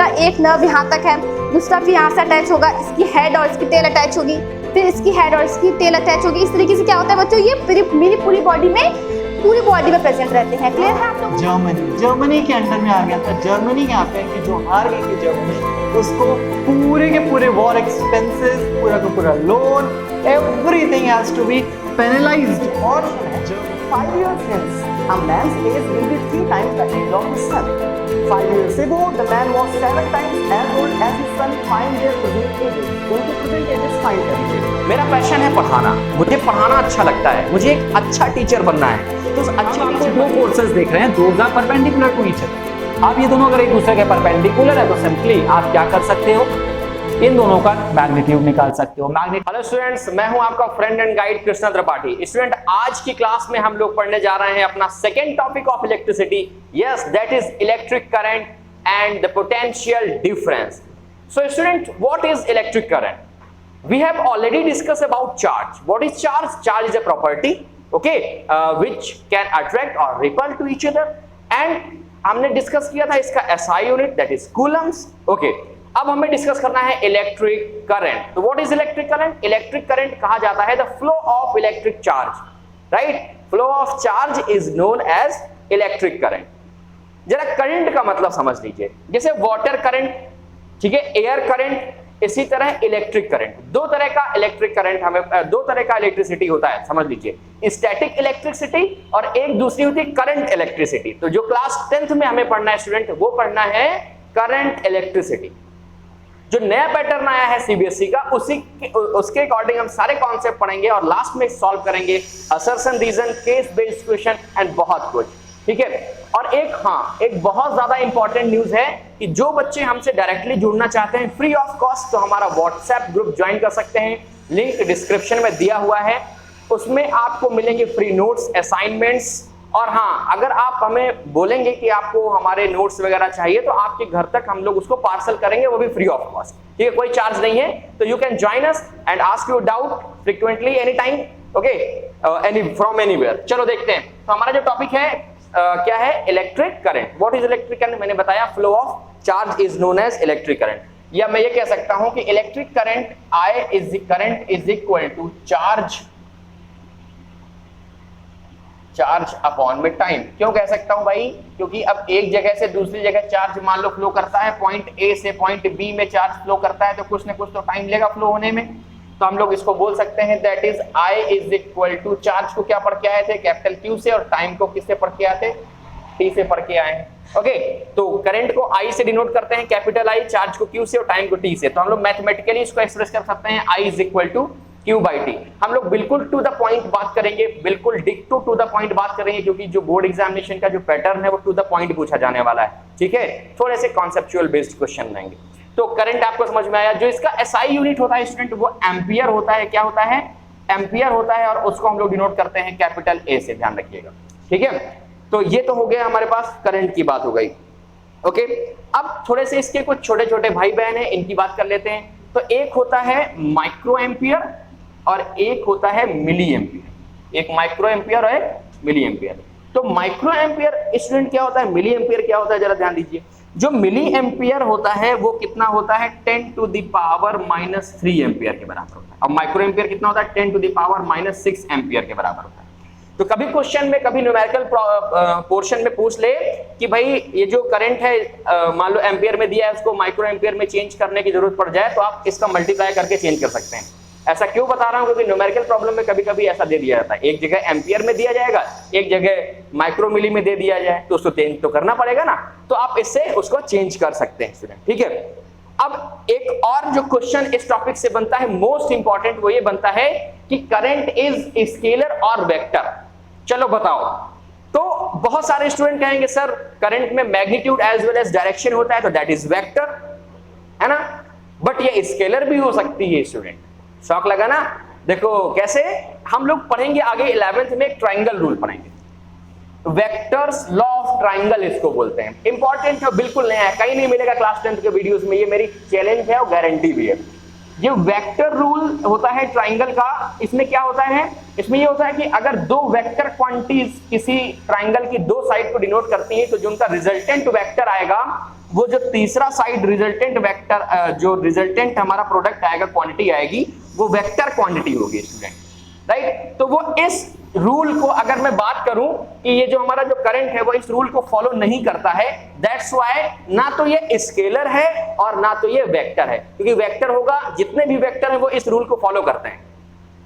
इसका एक नर्व यहाँ तक है, दूसरा फिर यहाँ से अटैच होगा, इसकी हेड और इसकी टेल अटैच होगी, फिर इसकी हेड और इसकी टेल अटैच होगी। इस तरीके से क्या होता है बच्चों, ये मेरी पूरी बॉडी में प्रेजेंट रहते हैं। क्लियर है आप लोग? जर्मनी के अंडर में आ गया था। जर्मनी यहाँ पे कि जो हार गई थी जर्मनी, उसको पूरे के पूरे वॉर एक्सपेंसेस, पूरा का पूरा loan, everything has to be penalised. और 5 years hence, a man's age will be 3 times the age of his son. 5 years ago, the man was 7 times as old as his son. Find their present ages. उनके present ages find करिए। मेरा passion है पढ़ाना, मुझे पढ़ाना अच्छा लगता है, मुझे एक अच्छा टीचर बनना है। तो उस अच्छे टीचर, दो कोर्सेज देख रहे हैं, those are perpendicular to each other. अब ये दोनों अगर एक दूसरे के परपेंडिकुलर है तो सिंपली आप क्या कर सकते हो, इन दोनों का मैग्नीट्यूड निकाल सकते हो। हेलो स्टूडेंट्स, मैं हूं आपका friend and guide Krishna Tripathi. Student, आज की क्लास में हम लोग पढ़ने जा रहे हैं अपना second topic of electricity. Yes, that is electric current and the potential difference. So student, what is electric current? We have already discussed about charge. What is charge? Charge is a property, okay, which can attract or repel to each other. And हमने discuss किया था इसका SI unit, that is coulombs, okay. अब हमें discuss करना है electric current. तो what is electric current? Electric current कहा जाता है the flow of electric charge, right? Flow of charge is known as electric current. जरा करंट का मतलब समझ लीजिए, जैसे वाटर करंट, ठीक है, एयर करंट, इसी तरह इलेक्ट्रिक करंट। दो तरह का इलेक्ट्रिक करंट हमें, दो तरह का इलेक्ट्रिसिटी होता है, समझ लीजिए, स्टैटिक इलेक्ट्रिसिटी और एक दूसरी होती है करंट इलेक्ट्रिसिटी। तो जो क्लास 10th में हमें पढ़ना है स्टूडेंट, वो पढ़ना है करंट इलेक्ट्रिसिटी। जो नया पैटर्न आया है सीबीएसई का, उसके अकॉर्डिंग हम सारे कॉन्सेप्ट पढ़ेंगे और लास्ट में सॉल्व करेंगे assertion, reason, case based question and बहुत कुछ, ठीक है। और एक बहुत ज्यादा इंपॉर्टेंट न्यूज है कि जो बच्चे हमसे डायरेक्टली जुड़ना चाहते हैं फ्री ऑफ कॉस्ट, तो हमारा व्हाट्सएप ग्रुप ज्वाइन कर सकते हैं, लिंक डिस्क्रिप्शन में दिया हुआ है। उसमें आपको मिलेंगे फ्री नोट्स, असाइनमेंट्स, और अगर आप हमें बोलेंगे कि आपको हमारे नोट्स वगैरह चाहिए तो आपके घर तक हम लोग उसको पार्सल करेंगे, वो भी फ्री ऑफ कॉस्ट, ठीक है, कोई चार्ज नहीं है। तो you can join us and ask your doubt frequently, any time, okay, any from anywhere. चलो देखते हैं। तो हमारा जो टॉपिक है क्या है? Electric current. What is electric current? मैंने बताया flow of charge is known as electric current. या मैं ये कह सकता हूं कि electric current current is equal to charge upon में टाइम। क्यों कह सकता हूं भाई? क्योंकि अब एक जगह से दूसरी जगह चार्ज मान लो फ्लो करता है, पॉइंट ए से पॉइंट बी में चार्ज फ्लो करता है, तो कुछ ना कुछ तो टाइम लेगा फ्लो होने में। तो हम लोग इसको बोल सकते हैं that is I is equal to, charge को क्या पढ़ के आए थे? कैपिटल Q से, और टाइम को किससे पढ़ के आए थे? T से पढ़ के आए हैं, ओके। तो करंट को I से डिनोट करते हैं, कैपिटल I, चार्ज को Q से और टाइम को T से। तो हम लोग मैथमेटिकली इसको एक्सप्रेस कर सकते हैं I is equal to Q by T। हम लोग बिल्कुल टू द पॉइंट बात करेंगे, बिल्कुल डिक्टो टू द पॉइंट बात करेंगे, क्योंकि जो बोर्ड एग्जामिनेशन का जो पैटर्न है वो टू द पॉइंट पूछा जाने वाला है, ठीक है। थोड़े से कॉन्सेप्चुअल बेस्ड क्वेश्चन रहेंगे। तो करंट आपको समझ में आया। जो इसका SI यूनिट होता है स्टूडेंट, वो एम्पियर होता है। क्या होता है? एम्पियर होता है, और उसको हम लोग डिनोट करते हैं कैपिटल A से, ध्यान रखिएगा, ठीक है। तो ये तो हो गया हमारे पास, करंट की बात हो गई, ओके। अब थोड़े से इसके कुछ छोटे छोटे भाई बहन हैं, इनकी बात कर लेते हैं। तो एक होता है माइक्रो एम्पियर और एक होता है मिली एम्पियर। एक माइक्रो एम्पियर और एक मिली एम्पियर। तो माइक्रो एम्पियर स्टूडेंट क्या होता है, मिली एम्पियर क्या होता है, जरा ध्यान दीजिए। जो मिली एम्पियर होता है वो कितना होता है? 10 टू द पावर -3 एम्पियर के बराबर होता है। और माइक्रो एम्पियर कितना होता है? 10 टू द पावर -6 एम्पियर के बराबर होता है। तो कभी क्वेश्चन में, कभी न्यूमेरिकल पोर्शन में पूछ ले कि भाई ये जो करंट है मान लो एम्पियर में दिया है, उसको माइक्रो एम्पियर में चेंज करने की जरूरत पड़ जाए, तो आप इसका मल्टीप्लाई करके चेंज कर सकते हैं। ऐसा क्यों बता रहा हूं? क्योंकि न्यूमेरिकल प्रॉब्लम में कभी कभी ऐसा दे दिया जाता है, एक जगह एम्पियर में दिया जाएगा, एक जगह माइक्रो मिली में दे दिया जाए, तो उसको चेंज तो करना पड़ेगा ना। तो आप इससे उसको चेंज कर सकते हैं स्टूडेंट, ठीक है। अब एक और जो क्वेश्चन इस टॉपिक से बनता है, मोस्ट इंपॉर्टेंट, वो ये बनता है कि करंट इज स्केलर और वेक्टर। चलो बताओ। तो बहुत सारे स्टूडेंट कहेंगे सर करंट में magnitude as well as direction होता है, तो दैट इज वेक्टर, है ना। बट ये स्केलर भी हो सकती है स्टूडेंट। शौक लगा ना? देखो कैसे, हम लोग पढ़ेंगे आगे 11th में एक ट्राइंगल रूल पढ़ेंगे, वेक्टर्स लॉ ऑफ ट्राइंगल इसको बोलते हैं। इंपॉर्टेंट है, बिल्कुल नया है, कहीं नहीं मिलेगा क्लास 10th के वीडियोस में, ये मेरी चैलेंज है और गारंटी भी है। ये वेक्टर रूल होता है ट्राइंगल का। इसमें क्या होता है, इसमें ये होता है कि अगर दो वेक्टर क्वांटिटीज किसी ट्राइंगल की दो साइड को डिनोट करती हैं तो जो उनका रिजल्टेंट वेक्टर आएगा, वो जो तीसरा साइड रिजल्टेंट वेक्टर, जो रिजल्टेंट हमारा प्रोडक्ट आएगा, क्वांटिटी आएगी, वो वेक्टर क्वांटिटी होगी स्टूडेंट, राइट। तो वो इस रूल को अगर मैं बात करूं कि ये जो हमारा जो करंट है वो इस रूल को फॉलो नहीं करता है, दैट्स व्हाई ना तो ये स्केलर है और ना तो ये वेक्टर है, क्योंकि वेक्टर होगा, जितने भी वेक्टर हैं वो इस रूल को फॉलो करते हैं।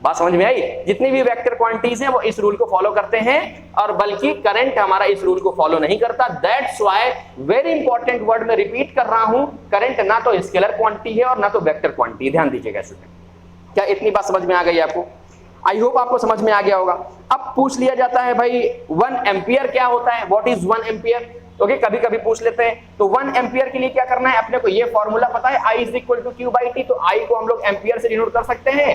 बात समझ में आई? जितनी भी वेक्टर क्वांटिटीज हैं वो इस रूल को फॉलो करते हैं, और बल्कि करंट हमारा इस रूल को फॉलो नहीं करता। That's why very important word में रिपीट कर रहा हूं, करंट ना तो स्केलर क्वांटिटी है और ना तो वेक्टर क्वांटिटी। ध्यान दीजिएगा स्टूडेंट। क्या इतनी बात समझ में आ गई आपको? आई होप आपको समझ में आ गया होगा। अब पूछ लिया जाता है भाई 1 एम्पियर क्या होता है, व्हाट इज 1 एम्पियर? ओके, कभी कभी पूछ लेते हैं। तो 1 एम्पियर के लिए क्या करना है, अपने को ये फॉर्मूला पता है, I = Q/T। तो I को हम लोग एम्पियर से डिनोट कर सकते हैं,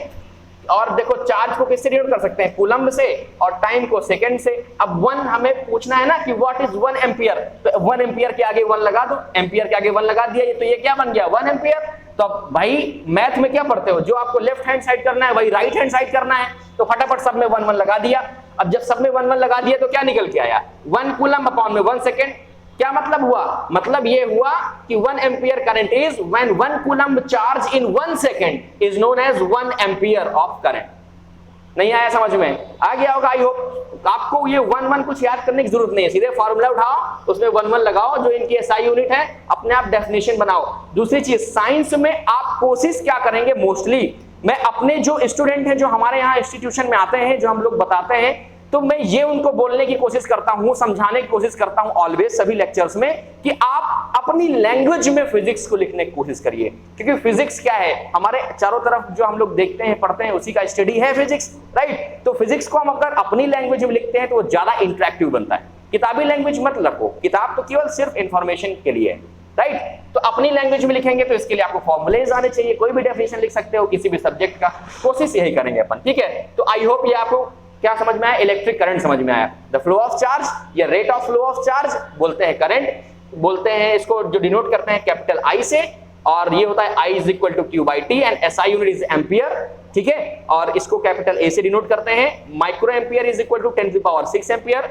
और देखो चार्ज को किससे डिनोट कर सकते हैं, कूलम्ब से, और टाइम को सेकंड से। अब 1 हमें पूछना है ना कि व्हाट इज 1 एम्पियर, तो 1 एम्पियर के आगे 1 लगा दो, एम्पियर के आगे 1 लगा दिया, तो ये क्या बन गया 1 एम्पियर। तो भाई मैथ में क्या पढ़ते हो, जो आपको लेफ्ट हैंड साइड करना है वही राइट हैंड साइड करना है, तो फटाफट सब में 1 1 लगा दिया। अब जब सब में 1 1 लगा दिया तो क्या निकल के आया, 1 कूलम्ब अपॉन में 1 सेकेंड। क्या मतलब हुआ, मतलब ये हुआ कि 1 ampere current is when 1 coulomb charge in 1 second is known as 1 ampere of current. नहीं आया समझ में? आ गया होगा आई होप। आपको ये 1 1 कुछ याद करने की जरूरत नहीं है, सीधे फॉर्मूला उठाओ, उसमें 1 1 लगाओ, जो इनकी एसआई यूनिट है, अपने आप डेफिनेशन बनाओ। दूसरी चीज, साइंस में आप कोशिश क्या करेंगे, मोस्टली मैं अपने जो स्टूडेंट हैं जो हमारे यहाँ इंस्टीट्यूशन में आते हैं, जो हम लोग बताते हैं, तो मैं ये उनको बोलने की कोशिश करता हूं, समझाने की कोशिश करता हूं ऑलवेज सभी लेक्चर्स में, कि आप अपनी लैंग्वेज में फिजिक्स को लिखने की कोशिश करिए। क्योंकि फिजिक्स क्या है, हमारे चारों तरफ जो हम लोग देखते हैं, पढ़ते हैं, उसी का स्टडी है फिजिक्स, राइट। तो फिजिक्स को हम अगर अपनी लैंग्वेज में लिखते हैं तो वो ज्यादा इंटरेक्टिव बनता है। किताबी लैंग्वेज मत रखो, किताब तो केवल सिर्फ इंफॉर्मेशन के लिए है, राइट। तो अपनी लैंग्वेज में लिखेंगे तो इसके लिए आपको फॉर्मूलेज आने चाहिए, कोई भी डेफिनेशन लिख सकते हो किसी भी सब्जेक्ट का, कोशिश यही करेंगे अपन, ठीक है। तो आई होप ये आपको क्या समझ में आया, इलेक्ट्रिक करंट समझ में आया। द फ्लो ऑफ चार्ज या rate of flow of charge बोलते हैं करंट, बोलते हैं इसको, जो डिनोट करते हैं कैपिटल I से, और ये होता है I = Q/T and SI unit is ampere, ठीक है। और इसको कैपिटल A से डिनोट करते हैं। Micro ampere = 10⁶ ampere,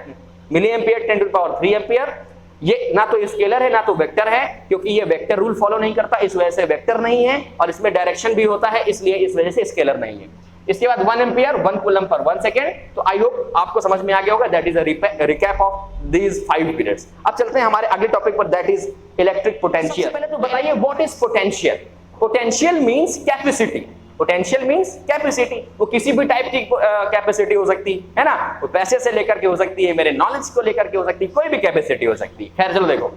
milli ampere 10�3 ampere. ये ना तो स्केलर है ना तो वेक्टर है, क्योंकि ये वेक्टर रूल फॉलो नहीं करता, इस वजह से वेक्टर नहीं है, और इसमें डायरेक्शन भी होता है, इसलिए इस वजह से स्केलर नहीं है। इसके बाद 1 एम्पियर 1 कूलम्ब पर 1 सेकेंड। तो आई होप आपको समझ में आ गया होगा। That is a recap of these 5 periods. अब चलते हैं हमारे अगले टॉपिक पर, दैट इज इलेक्ट्रिक पोटेंशियल। पहले तो बताइए what is potential. Potential means capacity, potential means capacity. वो किसी भी टाइप की कैपेसिटी हो सकती है ना, वो पैसे से लेकर के हो सकती है, मेरे नॉलेज को लेकर के हो सकती है, कोई भी कैपेसिटी हो सकती है। खैर चलो देखो,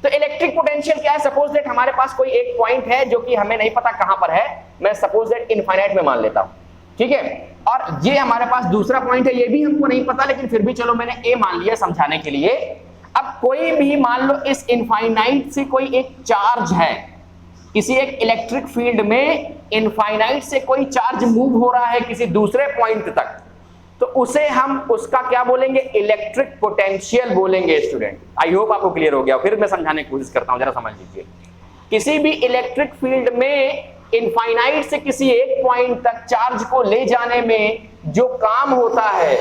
तो इलेक्ट्रिक पोटेंशियल क्या है। सपोज दैट हमारे पास कोई एक पॉइंट है जो कि हमें नहीं पता कहां पर है, मैं सपोज दैट इनफाइनाइट में मान लेता हूं, ठीक है। और ये हमारे पास दूसरा पॉइंट है, ये भी हमको नहीं पता, लेकिन फिर भी चलो मैंने ए मान लिया समझाने के लिए। अब कोई भी मान लो इस इनफाइनाइट से कोई एक चार्ज है, किसी एक इलेक्ट्रिक फील्ड में इनफाइनाइट से कोई चार्ज मूव हो रहा है किसी दूसरे पॉइंट तक, तो उसे हम उसका क्या बोलेंगे, इलेक्ट्रिक पोटेंशियल बोलेंगे स्टूडेंट। आई होप आपको क्लियर हो गया। फिर मैं समझाने की कोशिश करता हूं, जरा समझ लीजिए। किसी भी इलेक्ट्रिक फील्ड में इनफाइनाइट से किसी एक पॉइंट तक चार्ज को ले जाने में जो काम होता है,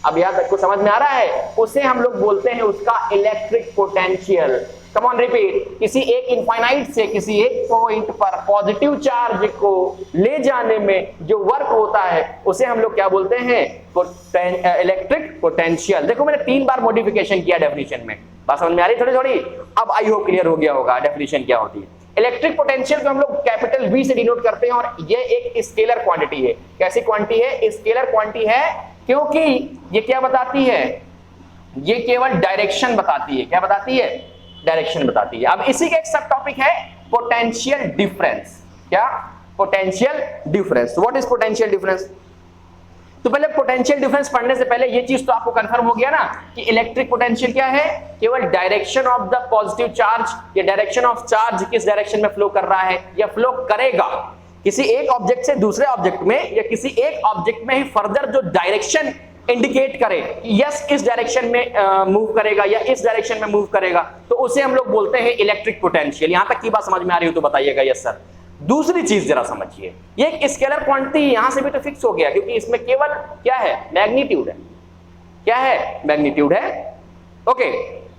अब याद रखो, समझ में आ रहा है, उसे हम लोग बोलते हैं उसका electric potential. Come on repeat, किसी एक इनफाइनाइट से किसी एक पॉइंट पर पॉजिटिव चार्ज को ले जाने में जो वर्क होता है उसे हम लोग क्या बोलते हैं, इलेक्ट्रिक पोटेंशियल। देखो मैंने 3 बार मॉडिफिकेशन किया डेफिनेशन में, बात समझ में आ रही थोड़ी थोड़ी। अब आई होप क्लियर हो गया होगा डेफिनेशन क्या होती है। इलेक्ट्रिक पोटेंशियल को हम लोग कैपिटल V से डिनोट करते हैं, और ये एक स्केलर क्वांटिटी है। कैसी क्वांटिटी है, स्केलर क्वांटिटी है, क्योंकि ये क्या बताती है, ये केवल डायरेक्शन बताती है। क्या बताती है, डायरेक्शन बताती है। अब इसी का एक सब टॉपिक है पोटेंशियल डिफरेंस। क्या, potential difference. What is potential difference. तो पहले पोटेंशियल डिफरेंस पढ़ने से पहले ये चीज तो आपको कंफर्म हो गया ना कि इलेक्ट्रिक पोटेंशियल क्या है, केवल direction of the positive charge या डायरेक्शन ऑफ चार्ज किस डायरेक्शन में फ्लो कर रहा है या फ्लो करेगा किसी एक ऑब्जेक्ट से दूसरे ऑब्जेक्ट में, या किसी एक ऑब्जेक्ट में ही फर्दर जो डायरेक्शन इंडिकेट करे कि यस इस डायरेक्शन में मूव करेगा या इस डायरेक्शन में मूव करेगा, तो उसे हम लोग बोलते हैं इलेक्ट्रिक पोटेंशियल। यहां तक की बात समझ में आ रही हो तो बताइएगा यस सर। दूसरी चीज जरा समझिए, ये एक स्केलर क्वांटिटी यहां से भी तो फिक्स हो गया, क्योंकि इसमें केवल क्या है, मैग्नीट्यूड है। क्या है, मैग्नीट्यूड है। ओके,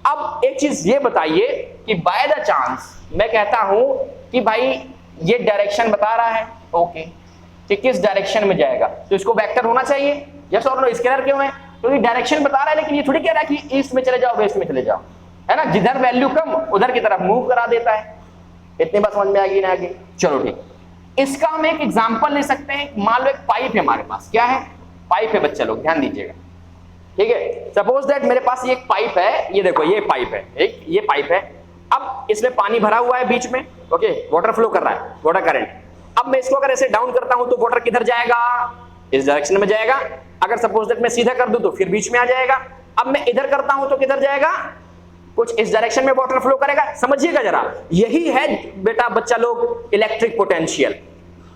अब एक चीज ये बताइए कि बाय द चांस मैं कहता हूं कि भाई ये डायरेक्शन बता रहा है, ओके, कि किस डायरेक्शन में जाएगा, तो इसको वेक्टर होना चाहिए। यस और नो, स्केलर क्यों है, तो ये डायरेक्शन बता रहा है, लेकिन ये थोड़ी कह रहा है कि ईस्ट में चले जाओ, वेस्ट में चले जाओ, है ना, जिधर वैल्यू कम उधर की तरफ मूव करा देता है। इतनी बात समझ में आ गई ना आगे? चलो ठीक, इसका हम एक एग्जांपल ले सकते हैं। मान लो एक पाइप है हमारे पास, क्या है, पाइप है बच्चा लोग, ध्यान दीजिएगा, ठीक है। सपोज दैट मेरे पास ये एक पाइप है, ये देखो ये पाइप है, एक ये पाइप है। अब इसमें पानी भरा हुआ है बीच में, ओके, वाटर फ्लो कर रहा है, वाटर करंट। अब मैं इसको अगर ऐसे डाउन करता हूं तो वाटर किधर जाएगा, इस डायरेक्शन में जाएगा। अगर सपोज दैट मैं सीधा कर दूं तो फिर बीच में आ जाएगा। अब मैं इधर करता हूं तो किधर जाएगा, कुछ इस डायरेक्शन में वाटर फ्लो करेगा। समझिएगा जरा, यही है बेटा बच्चा लोग इलेक्ट्रिक पोटेंशियल।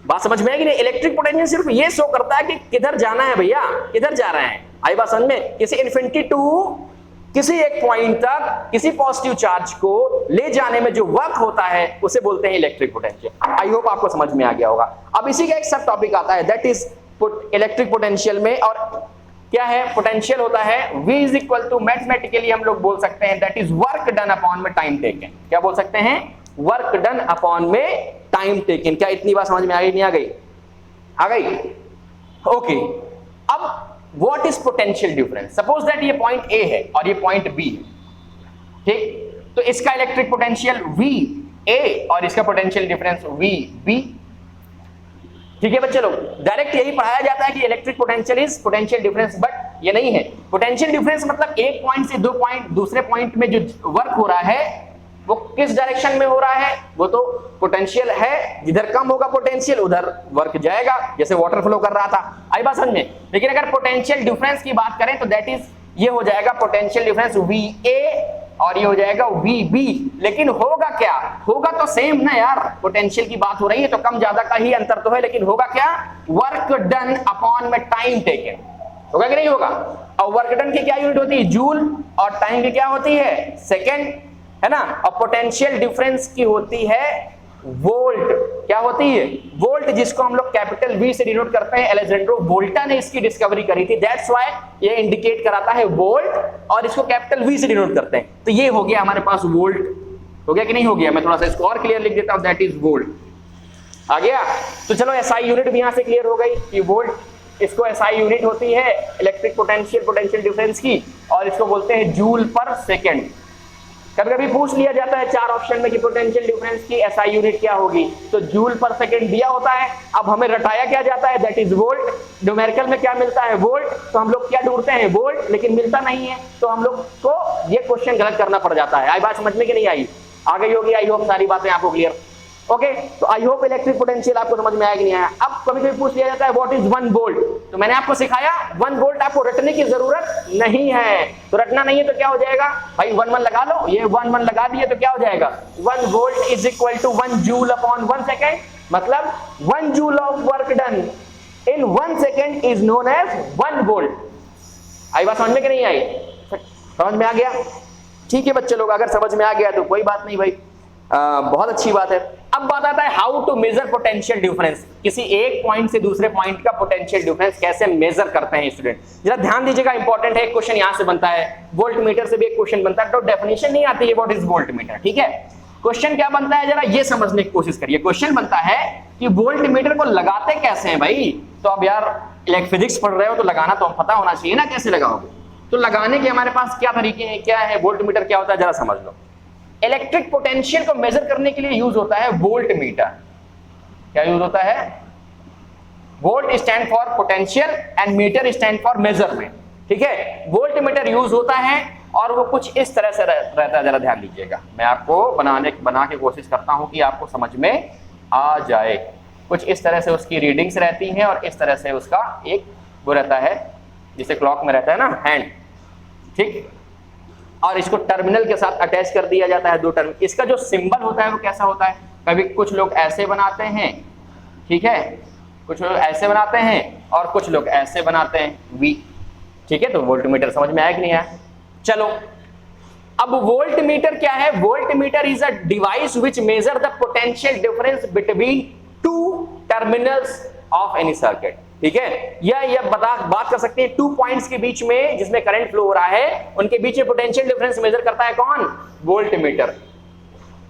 बात समझ में आएगी नहीं? इलेक्ट्रिक पोटेंशियल सिर्फ ये शो करता है कि किधर जाना है भैया, किधर जा रहे हैं। आई बात समझ में? किसी इन्फिनिटी टू किसी एक पॉइंट तक किसी पॉजिटिव चार्ज को ले जाने में जो वर्क होता है उसे बोलते हैं इलेक्ट्रिक पोटेंशियल। आई होप आपको समझ में आ गया होगा। अब इसी का एक सब टॉपिक आता है, दैट इज इलेक्ट्रिक पोटेंशियल में, और क्या है, पोटेंशियल होता है V is equal to, mathematically हम लोग बोल सकते हैं that is work done upon में टाइम टेकन। क्या बोल सकते हैं, वर्क डन अपॉन में टाइम टेकन। क्या इतनी बात समझ में आ गई, नहीं आ गई? आ गई, ओके। अब what is potential difference? Suppose that ये पॉइंट A है और ये पॉइंट B है, ठीक, तो इसका इलेक्ट्रिक पोटेंशियल VA और इसका पोटेंशियल डिफरेंस VB। ठीक है बच्चे लोग, डायरेक्ट यही पढ़ाया जाता है कि electric potential is potential difference, but ये नहीं है। पोटेंशियल डिफरेंस मतलब एक पॉइंट से दो पॉइंट दूसरे पॉइंट में जो वर्क हो रहा है वो किस डायरेक्शन में हो रहा है, वो तो पोटेंशियल है, जिधर कम होगा पोटेंशियल उधर वर्क जाएगा, जैसे वाटर फ्लो कर रहा था। आई बात समझ में? लेकिन अगर पोटेंशियल डिफरेंस की बात करें तो दैट इज, ये हो जाएगा पोटेंशियल डिफरेंस VA और ये हो जाएगा VB। लेकिन होगा क्या, होगा तो सेम ना यार, पोटेंशियल की बात हो रही है तो कम ज्यादा का ही अंतर तो है, लेकिन होगा क्या, वर्क डन अपॉन में टाइम टेकन। होगा कि नहीं होगा? और वर्क डन की क्या यूनिट होती है, जूल, और टाइम की क्या होती है, सेकेंड, है ना। और पोटेंशियल डिफरेंस की होती है वोल्ट। क्या होती है, वोल्ट, जिसको हम लोग कैपिटल V से डिनोट करते हैं। अलेक्जेंड्रो वोल्टा ने इसकी डिस्कवरी करी थी, दैट्स व्हाई ये इंडिकेट कराता है वोल्ट, और इसको कैपिटल V से डिनोट करते हैं। तो ये हो गया हमारे पास वोल्ट। हो गया कि नहीं हो गया? मैं थोड़ा सा इसको और क्लियर लिख देता हूं, दैट इज वोल्ट। आ गया? तो चलो SI यूनिट भी यहां से क्लियर हो गई कि वोल्ट, इसको SI यूनिट होती है इलेक्ट्रिक पोटेंशियल, पोटेंशियल डिफरेंस की, और इसको बोलते हैं जूल पर सेकेंड। कभी कभी पूछ लिया जाता है 4 ऑप्शन में कि पोटेंशियल डिफरेंस की SI यूनिट क्या होगी, तो जूल पर सेकंड दिया होता है। अब हमें रटाया क्या जाता है, दैट इज वोल्ट। न्यूमेरिकल में क्या मिलता है, वोल्ट, तो हम लोग क्या ढूंढते हैं, वोल्ट, लेकिन मिलता नहीं है, तो हम लोग को ये क्वेश्चन गलत करना पड़ जाता है। आई बात समझ में कि नहीं आई? आ गई होगी आई होप, सारी बातें आपको क्लियर। ओके, तो आई होप इलेक्ट्रिक पोटेंशियल आपको समझ में आया कि नहीं आया। अब कभी कभी पूछ लिया जाता है व्हाट इज 1 वोल्ट, तो मैंने आपको सिखाया 1 वोल्ट आपको रटने की जरूरत नहीं है। तो रटना नहीं है तो क्या हो जाएगा भाई, 1 1 लगा लो, ये 1 1 लगा दिए तो क्या हो जाएगा, 1 volt is equal to 1 joule upon 1 second, मतलब 1 joule of work done in 1 second is known as 1 volt. आई बात समझ में कि नहीं आई? समझ में आ गया? ठीक है बच्चे लोग, अगर समझ में आ गया तो कोई बात नहीं भाई, बहुत अच्छी बात है। अब बात आता है how to measure potential difference. किसी एक पॉइंट से दूसरे पॉइंट का पोटेंशियल डिफरेंस कैसे मेजर करते हैं स्टूडेंट, जरा ध्यान दीजिएगा, इंपॉर्टेंट है। एक क्वेश्चन यहां से बनता है, वोल्ट मीटर से भी एक क्वेश्चन बनता है, तो डेफिनेशन नहीं आती है व्हाट इज वोल्ट मीटर, ठीक है। क्वेश्चन क्या बनता है, जरा ये समझने की कोशिश करिए। क्वेश्चन बनता है कि वोल्ट मीटर को लगाते कैसे हैं भाई। तो अब यार इलेक्ट्रिक फिजिक्स पढ़ रहे हो तो लगाना तो पता होना चाहिए ना, कैसे लगाओगे। तो लगाने के हमारे पास क्या तरीके हैं, क्या है वोल्ट मीटर, क्या होता है, जरा समझ लो। इलेक्ट्रिक पोटेंशियल को मेजर करने के लिए यूज होता है वोल्ट मीटर। क्या यूज होता है, volt stand for potential and meter stand for measurement, ठीक है। वोल्ट मीटर यूज होता है और वो कुछ इस तरह से रहता है, जरा ध्यान दीजिएगा। मैं आपको बना के कोशिश करता हूं कि आपको समझ में आ जाए। कुछ इस तरह से उसकी रीडिंग्स रहती हैं और इस तरह से उसका एक वो रहता है, जिसे क्लॉक में रहता है ना हैंड, ठीक। और इसको टर्मिनल के साथ अटैच कर दिया जाता है, 2 टर्मिनल। इसका जो सिंबल होता है वो कैसा होता है, कभी कुछ लोग ऐसे बनाते हैं, ठीक है, कुछ लोग ऐसे बनाते हैं और कुछ लोग ऐसे बनाते हैं, V, ठीक है। तो वोल्टमीटर समझ में आया कि नहीं आया? चलो अब वोल्ट मीटर क्या है? Volt meter is a device which measure the potential difference between two terminals of any circuit. ठीक है, यह बात कर सकते हैं 2 पॉइंट्स के बीच में जिसमें करंट फ्लो हो रहा है, उनके बीच में पोटेंशियल डिफरेंस मेजर करता है कौन? Volt meter.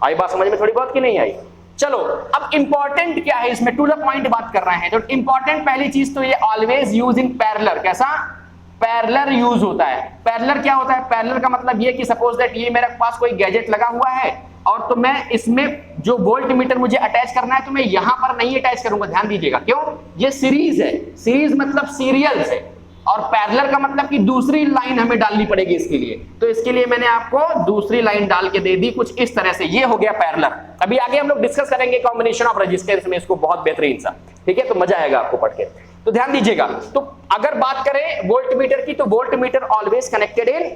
आई बात समझ में थोड़ी बहुत की नहीं आई? चलो अब इंपॉर्टेंट क्या है इसमें, टू द पॉइंट बात कर रहे हैं। तो इंपॉर्टेंट पहली चीज तो ये ऑलवेज यूज इन पैरेलल। कैसा? पैरेलल यूज होता है। पैरेलल क्या होता है? पैरेलल का मतलब ये कि सपोज दैट ये मेरे पास कोई गैजेट लगा हुआ है और तो मैं इसमें जो वोल्ट मीटर मुझे अटैच करना है तो मैं यहां पर नहीं अटैच करूंगा, ध्यान दीजिएगा। क्यों? ये सीरीज है, सीरीज मतलब सीरियल से, और पैरेलल का मतलब कि दूसरी लाइन हमें डालनी पड़ेगी इसके लिए। तो इसके लिए मैंने आपको दूसरी लाइन डाल के दे दी कुछ इस तरह से। ये हो गया पैरेलल। अभी आगे हम लोग डिस्कस करेंगे कॉम्बिनेशन ऑफ रजिस्टर्स में इसको, बहुत बेहतरीन सा। ठीक है, तो मजा आएगा आपको पढ़ के, तो ध्यान दीजिएगा। तो अगर बात करें वोल्ट मीटर की, तो volt meter always connected in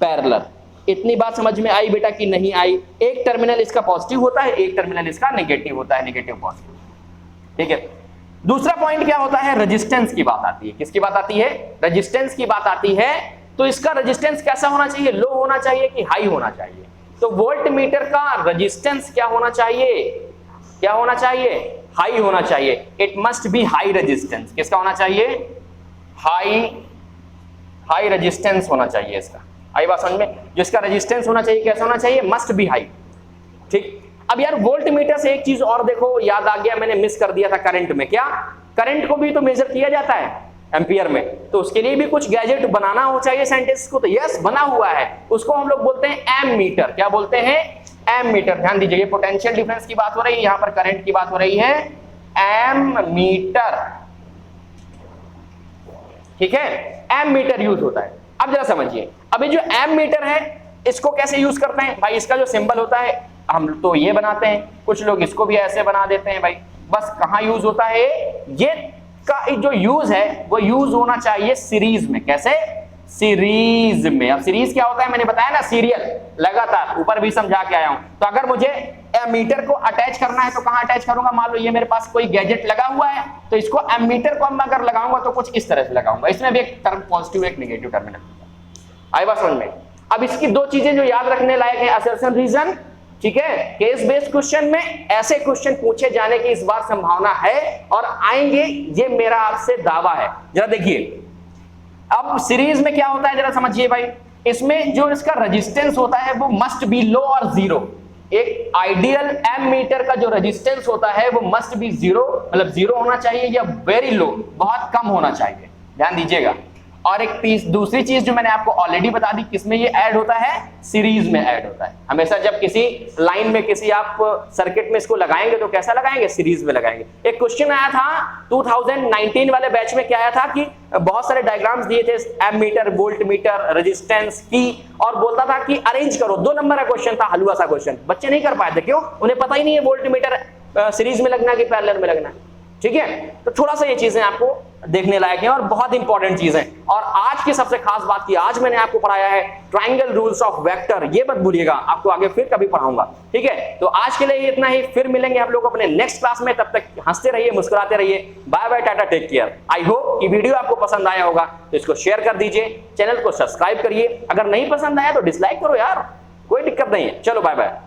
parallel. इतनी बात समझ में आई बेटा कि नहीं आई? एक टर्मिनल इसका पॉजिटिव होता है, एक टर्मिनल इसका नेगेटिव होता है, नेगेटिव पॉजिटिव। ठीक है, दूसरा पॉइंट क्या होता है? रेजिस्टेंस की बात आती है। किसकी बात आती है? रेजिस्टेंस की बात आती है। तो इसका रेजिस्टेंस कैसा होना चाहिए? लो होना चाहिए कि हाई होना चाहिए? तो वोल्ट मीटर का रेजिस्टेंस क्या होना चाहिए? क्या होना चाहिए? हाई होना चाहिए। It must be high resistance. किसका होना चाहिए? हाई रेजिस्टेंस होना चाहिए इसका। आई बात समझ में? जिसका रेजिस्टेंस होना चाहिए कैसा होना चाहिए? Must be high. ठीक, अब यार वोल्ट मीटर से एक चीज और देखो, याद आ गया, मैंने मिस कर दिया था करंट में। क्या? करंट को भी तो मेजर किया जाता है एम्पियर में, तो उसके लिए भी कुछ गैजेट बनाना हो चाहिए साइंटिस्ट को। तो यस, बना हुआ है, उसको हम लोग बोलते हैं एम मीटर। क्या बोलते हैं? Ammeter. ध्यान दीजिए, ये पोटेंशियल डिफरेंस की बात हो रही है, यहां पर करंट की बात हो रही है, एम मीटर। ठीक है, एम मीटर यूज होता है। अब जरा समझिए, अभी जो एम मीटर है इसको कैसे यूज करते हैं भाई? इसका जो सिंबल होता है हम तो ये बनाते हैं, कुछ लोग इसको भी ऐसे बना देते हैं भाई। बस कहां यूज होता है ये का जो यूज है वो यूज होना चाहिए सीरीज में। कैसे? सीरीज में। अब सीरीज क्या होता है? मैंने बताया ना, सीरियल, लगातार, ऊपर भी समझा के आया हूं। तो अगर मुझे एमीटर को अटैच करना है तो कहां अटैच करूंगा? मान लो ये मेरे पास कोई गैजेट लगा हुआ है, तो इसको एमीटर को मैं अगर लगाऊंगा तो कुछ इस तरह से लगाऊंगा। इसमें भी एक टर्म पॉजिटिव, एक नेगेटिव टर्मिनल। आई बात समझ में? अब इसकी दो चीजें जो याद रखने लायक है, असर्शन रीजन। ठीक है, केस बेस्ड क्वेश्चन में ऐसे क्वेश्चन पूछे जाने की इस बार संभावना है और आएंगे, ये मेरा आपसे दावा है। जरा देखिए, अब सीरीज में क्या होता है जरा समझिए भाई। इसमें जो इसका रेजिस्टेंस होता है वो मस्ट बी लो और जीरो। एक आइडियल एम मीटर का जो रेजिस्टेंस होता है वो मस्ट बी जीरो, मतलब जीरो होना चाहिए या वेरी लो, बहुत कम होना चाहिए। ध्यान दीजिएगा। और एक दूसरी चीज जो मैंने आपको ऑलरेडी बता दी, किसमें ये ऐड होता है? सीरीज में ऐड होता है। हमेशा जब किसी लाइन में किसी आप सर्किट में इसको लगाएंगे तो कैसा लगाएंगे? सीरीज में लगाएंगे। एक क्वेश्चन आया था 2019 वाले बैच में, क्या आया था कि बहुत सारे डायग्राम्स दिए थे ammeter, voltmeter, resistance की, और बोलता था कि अरेंज करो। 2 नंबर का क्वेश्चन था, हलवा सा क्वेश्चन। बच्चे नहीं कर पाए थे। क्यों? उन्हें पता ही नहीं है वोल्ट मीटर सीरीज में लगना कि पैरेलल में लगना है। ठीक है, तो थोड़ा सा ये चीजें आपको देखने लायक हैं और बहुत इंपॉर्टेंट चीजें। और आज की सबसे खास बात की, आज मैंने आपको पढ़ाया है ट्रायंगल रूल्स ऑफ वेक्टर। ये मत भूलिएगा, आपको आगे फिर कभी पढ़ाऊंगा। ठीक है, तो आज के लिए इतना ही। फिर मिलेंगे आप लोग अपने नेक्स्ट क्लास में। तब तक हंसते रहिए, मुस्कुराते रहिए। Bye bye, tata, take care. I hope कि वीडियो आपको पसंद आया होगा, तो इसको शेयर कर दीजिए, चैनल को सब्सक्राइब करिए। अगर नहीं पसंद आया तो डिसलाइक करो यार, कोई दिक्कत नहीं है। चलो बाय बाय।